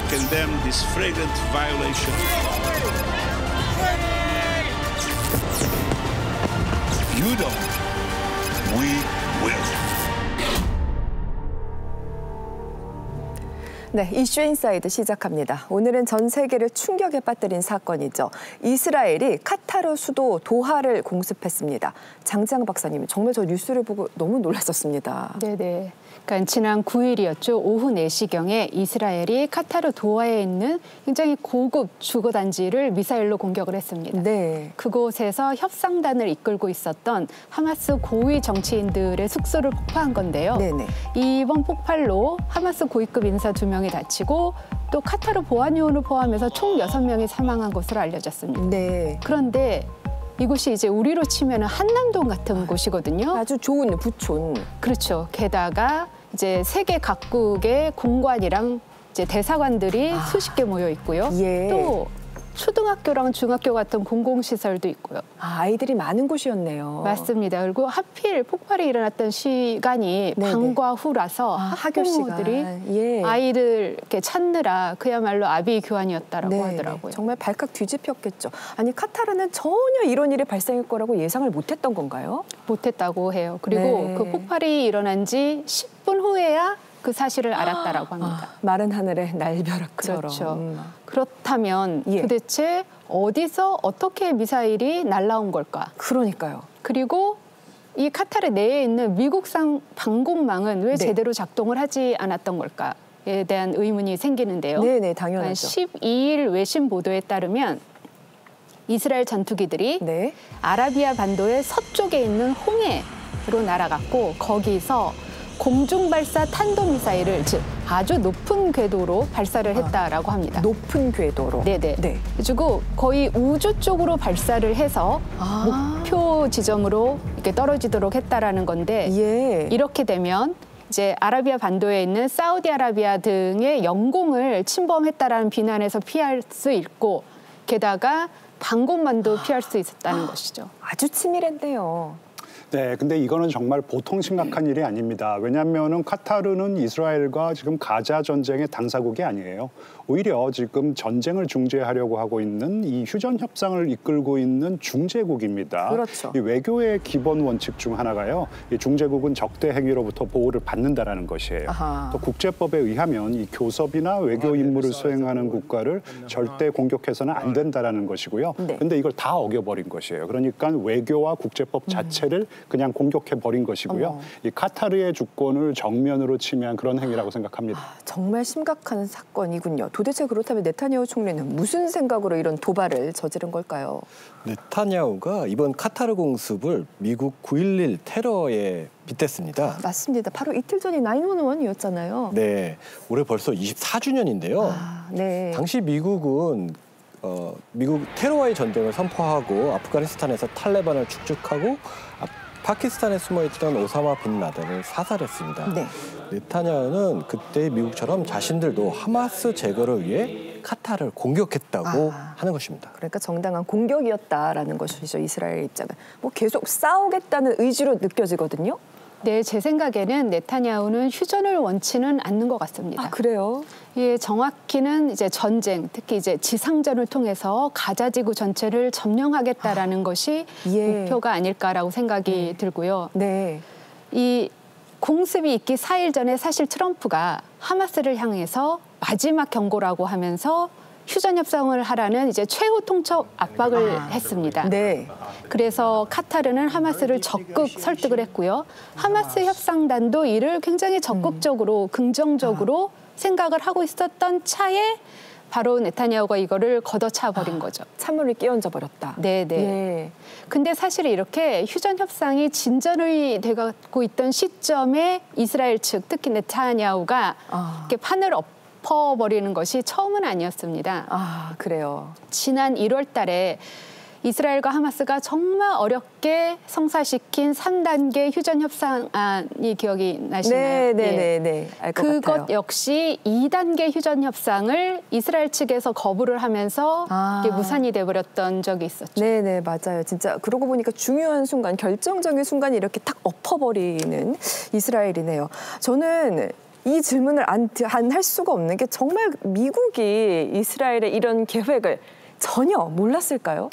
condemn this flagrant violation. You don't, we will. 네, 이슈 인사이드 시작합니다. 오늘은 전 세계를 충격에 빠뜨린 사건이죠. 이스라엘이 카타르 수도 도하를 공습했습니다. 장지영 박사님, 정말 저 뉴스를 보고 너무 놀랐었습니다. 네네. 그러니까 지난 9일이었죠. 오후 4시경에 이스라엘이 카타르 도하에 있는 굉장히 고급 주거단지를 미사일로 공격을 했습니다. 네. 그곳에서 협상단을 이끌고 있었던 하마스 고위 정치인들의 숙소를 폭파한 건데요. 네네. 이번 폭발로 하마스 고위급 인사 2명이 다치고 또 카타르 보안요원을 포함해서 총 6명이 사망한 것으로 알려졌습니다. 네. 그런데 이곳이 이제 우리로 치면 한남동 같은 곳이거든요. 아주 좋은 부촌. 그렇죠. 게다가 이제 세계 각국의 공관이랑 이제 대사관들이 수십 개 모여 있고요. 예. 또 초등학교랑 중학교 같은 공공시설도 있고요. 아이들이 많은 곳이었네요. 맞습니다. 그리고 하필 폭발이 일어났던 시간이 네네. 방과 후라서 학교 학부모들이 시간. 예. 아이들 이렇게 찾느라 그야말로 아비규환이었다라고 네, 하더라고요. 정말 발칵 뒤집혔겠죠. 아니 카타르는 전혀 이런 일이 발생할 거라고 예상을 못했던 건가요? 못했다고 해요. 그리고 네. 그 폭발이 일어난 지 10분 후에야 그 사실을 알았다라고 합니다. 마른 하늘의 날벼락처럼. 그렇죠. 그렇다면 예. 도대체 어디서 어떻게 미사일이 날아온 걸까? 그러니까요. 그리고 이 카타르 내에 있는 미국산 방공망은 왜 네. 제대로 작동을 하지 않았던 걸까에 대한 의문이 생기는데요. 네네, 당연하죠. 12일 외신 보도에 따르면 이스라엘 전투기들이 네. 아라비아 반도의 서쪽에 있는 홍해로 날아갔고 거기서 공중발사 탄도미사일을 즉 아주 높은 궤도로 발사를 했다라고 합니다. 높은 궤도로. 네네. 네. 그리고 거의 우주 쪽으로 발사를 해서 목표 지점으로 이렇게 떨어지도록 했다라는 건데 예. 이렇게 되면 이제 아라비아 반도에 있는 사우디아라비아 등의 영공을 침범했다라는 비난에서 피할 수 있고 게다가 방공만도 피할 수 있었다는 것이죠. 아주 치밀했네요. 네, 근데 이거는 정말 보통 심각한 일이 아닙니다. 왜냐하면은 카타르는 이스라엘과 지금 가자 전쟁의 당사국이 아니에요. 오히려 지금 전쟁을 중재하려고 하고 있는 이 휴전 협상을 이끌고 있는 중재국입니다. 그렇죠. 이 외교의 기본 원칙 중 하나가요. 이 중재국은 적대 행위로부터 보호를 받는다라는 것이에요. 아하. 또 국제법에 의하면 이 교섭이나 외교 임무를 수행하는 국가를 절대 공격해서는 안 된다라는 것이고요. 네. 근데 이걸 다 어겨버린 것이에요. 그러니까 외교와 국제법 자체를 그냥 공격해버린 것이고요. 이 카타르의 주권을 정면으로 침해한 그런 행위라고 생각합니다. 정말 심각한 사건이군요. 도대체 그렇다면 네타냐후 총리는 무슨 생각으로 이런 도발을 저지른 걸까요? 네타냐후가 이번 카타르 공습을 미국 9.11 테러에 빗댔습니다. 맞습니다. 바로 이틀 전이 911이었잖아요. 네, 올해 벌써 24주년인데요. 네. 당시 미국은 미국 테러와의 전쟁을 선포하고 아프가니스탄에서 탈레반을 축적하고 파키스탄에 숨어있던 오사마 빈 라덴을 사살했습니다. 네. 네타냐후는 그때 미국처럼 자신들도 하마스 제거를 위해 카타르를 공격했다고 하는 것입니다. 그러니까 정당한 공격이었다라는 것이죠. 이스라엘 입장은. 뭐 계속 싸우겠다는 의지로 느껴지거든요. 네, 제 생각에는 네타냐후는 휴전을 원치는 않는 것 같습니다. 아, 그래요? 예, 정확히는 이제 전쟁, 특히 이제 지상전을 통해서 가자 지구 전체를 점령하겠다라는 것이 예. 목표가 아닐까라고 생각이 들고요. 네. 이 공습이 있기 4일 전에 사실 트럼프가 하마스를 향해서 마지막 경고라고 하면서 휴전 협상을 하라는 이제 최후 통첩 압박을 했습니다. 네. 그래서 카타르는 하마스를 적극 설득을 했고요. 하마스 협상단도 이를 굉장히 적극적으로 긍정적으로 생각을 하고 있었던 차에 바로 네타냐후가 이거를 걷어차 버린 거죠. 찬물을 끼얹어 버렸다. 네네. 예. 근데 사실 이렇게 휴전 협상이 진전이 돼가고 있던 시점에 이스라엘 측, 특히 네타냐후가 이렇게 판을 엎어버리는 것이 처음은 아니었습니다. 아, 그래요. 지난 1월 달에 이스라엘과 하마스가 정말 어렵게 성사시킨 3단계 휴전 협상안이 기억이 나시나요? 네. 알 것 같아요. 그것 역시 2단계 휴전 협상을 이스라엘 측에서 거부를 하면서 이게 무산이 돼버렸던 적이 있었죠. 네네, 맞아요. 진짜 그러고 보니까 중요한 순간, 결정적인 순간이 이렇게 탁 엎어버리는 이스라엘이네요. 저는 이 질문을 안 할 수가 없는 게 정말 미국이 이스라엘의 이런 계획을 전혀 몰랐을까요?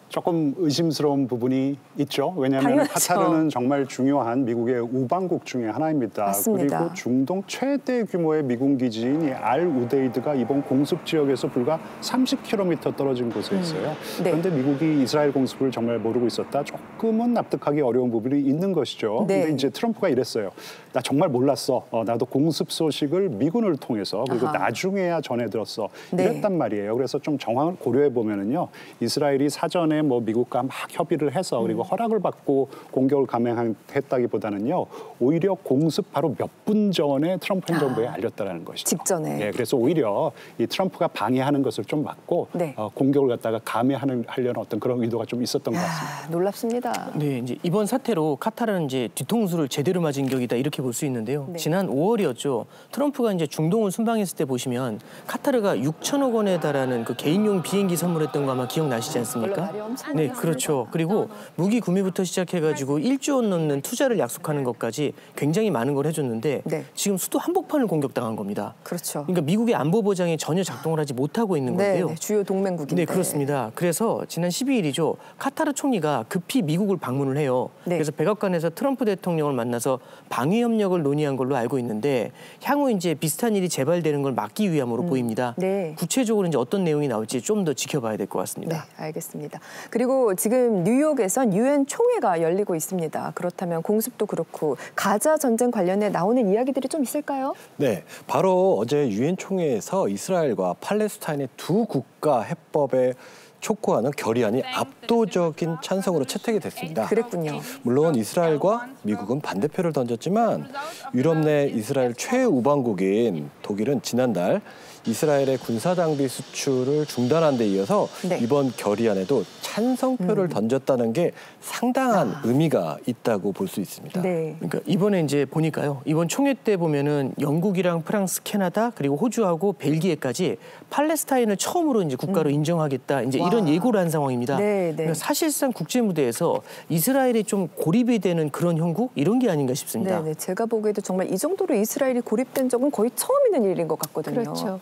조금 의심스러운 부분이 있죠. 왜냐하면 당연하죠. 카타르는 정말 중요한 미국의 우방국 중에 하나입니다. 맞습니다. 그리고 중동 최대 규모의 미군 기지인 이 알 우데이드가 이번 공습 지역에서 불과 30km 떨어진 곳에 있어요. 네. 그런데 미국이 이스라엘 공습을 정말 모르고 있었다. 조금은 납득하기 어려운 부분이 있는 것이죠. 네. 근데 이제 트럼프가 이랬어요. 나 정말 몰랐어. 나도 공습 소식을 미군을 통해서 그리고 아하. 나중에야 전해 들었어. 네. 이랬단 말이에요. 그래서 좀 정황을 고려해 보면은요, 이스라엘이 사전에 뭐 미국과 막 협의를 해서 그리고 허락을 받고 공격을 감행했다기보다는요, 오히려 공습 바로 몇 분 전에 트럼프 행정부에 알렸다라는 것이죠. 직전에. 네, 그래서 오히려 이 트럼프가 방해하는 것을 좀 막고 네. 공격을 갖다가 감행하려는 어떤 그런 의도가 좀 있었던 것 같습니다. 놀랍습니다. 네, 이제 이번 사태로 카타르는 이제 뒤통수를 제대로 맞은 격이다 이렇게 볼 수 있는데요. 네. 지난 5월이었죠. 트럼프가 이제 중동을 순방했을 때 보시면 카타르가 6천억 원에 달하는 그 개인용 비행기 선물했던 거 아마 기억나시지 않습니까? 말이 엄청 네, 많았습니다. 그렇죠. 그리고 무기 구매부터 시작해가지고 1조 원 넘는 투자를 약속하는 것까지 굉장히 많은 걸 해줬는데 네. 지금 수도 한복판을 공격당한 겁니다. 그렇죠. 그러니까 미국의 안보 보장이 전혀 작동을 하지 못하고 있는 네, 건데요. 네, 주요 동맹국인데. 네, 그렇습니다. 그래서 지난 12일이죠. 카타르 총리가 급히 미국을 방문을 해요. 네. 그래서 백악관에서 트럼프 대통령을 만나서 방위 협력을 논의한 걸로 알고 있는데 향후 이제 비슷한 일이 재발되는 걸 막기 위함으로 보입니다. 네. 구체적으로 이제 어떤 내용이 나올지 좀 더 지켜봐야 될 것 네, 같습니다. 알겠습니다. 그리고 지금 뉴욕에선 유엔 총회가 열리고 있습니다. 그렇다면 공습도 그렇고 가자 전쟁 관련해 나오는 이야기들이 좀 있을까요? 네, 바로 어제 유엔 총회에서 이스라엘과 팔레스타인의 두 국가 해법에 촉구하는 결의안이 압도적인 찬성으로 채택이 됐습니다. 그랬군요. 물론 이스라엘과 미국은 반대표를 던졌지만 유럽 내 이스라엘 최우방국인 독일은 지난달 이스라엘의 군사장비 수출을 중단한 데 이어서 네. 이번 결의안에도 찬성표를 던졌다는 게 상당한 의미가 있다고 볼 수 있습니다. 네. 그러니까 이번에 이제 보니까요. 이번 총회 때 보면은 영국이랑 프랑스, 캐나다 그리고 호주하고 벨기에까지 팔레스타인을 처음으로 이제 국가로 인정하겠다. 이제 이런 와. 예고를 한 상황입니다. 네, 네. 그러니까 사실상 국제 무대에서 이스라엘이 좀 고립이 되는 그런 형국 이런 게 아닌가 싶습니다. 네, 네. 제가 보기에도 정말 이 정도로 이스라엘이 고립된 적은 거의 처음 있는 일인 것 같거든요. 그렇죠.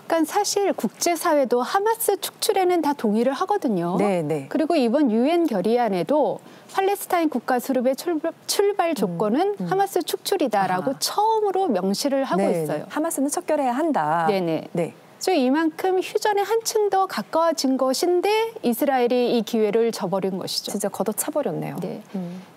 그러니까 사실 국제사회도 하마스 축출에는 다 동의를 하거든요. 네, 네. 그리고 이번 유엔 결의안에도 팔레스타인 국가 수립의 출발 조건은 하마스 축출이다라고 아하. 처음으로 명시를 하고 네, 있어요. 네. 하마스는 척결해야 한다. 네네. 네. 그래서 이만큼 휴전에 한층 더 가까워진 것인데 이스라엘이 이 기회를 저버린 것이죠. 진짜 걷어차버렸네요. 네.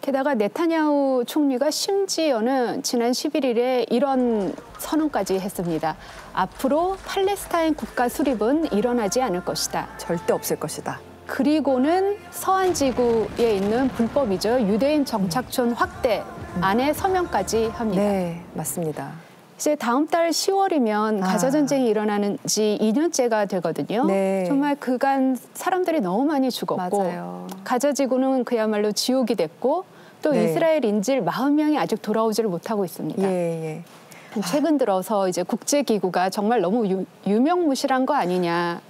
게다가 네타냐후 총리가 심지어는 지난 11일에 이런 선언까지 했습니다. 앞으로 팔레스타인 국가 수립은 일어나지 않을 것이다. 절대 없을 것이다. 그리고는 서한 지구에 있는 불법이죠. 유대인 정착촌 확대 안에 서명까지 합니다. 네, 맞습니다. 이제 다음 달 10월이면 아. 가자 전쟁이 일어나는 지 2년째가 되거든요. 네. 정말 그간 사람들이 너무 많이 죽었고 맞아요. 가자 지구는 그야말로 지옥이 됐고 또 네. 이스라엘 인질 40명이 아직 돌아오지를 못하고 있습니다. 예, 예. 최근 들어서 이제 국제기구가 정말 너무 유명무실한 거 아니냐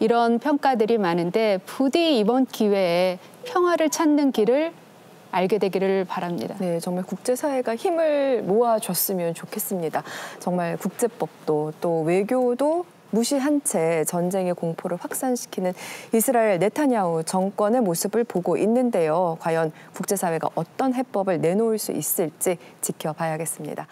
이런 평가들이 많은데 부디 이번 기회에 평화를 찾는 길을 알게 되기를 바랍니다. 네, 정말 국제사회가 힘을 모아줬으면 좋겠습니다. 정말 국제법도 또 외교도 무시한 채 전쟁의 공포를 확산시키는 이스라엘 네타냐후 정권의 모습을 보고 있는데요. 과연 국제사회가 어떤 해법을 내놓을 수 있을지 지켜봐야겠습니다.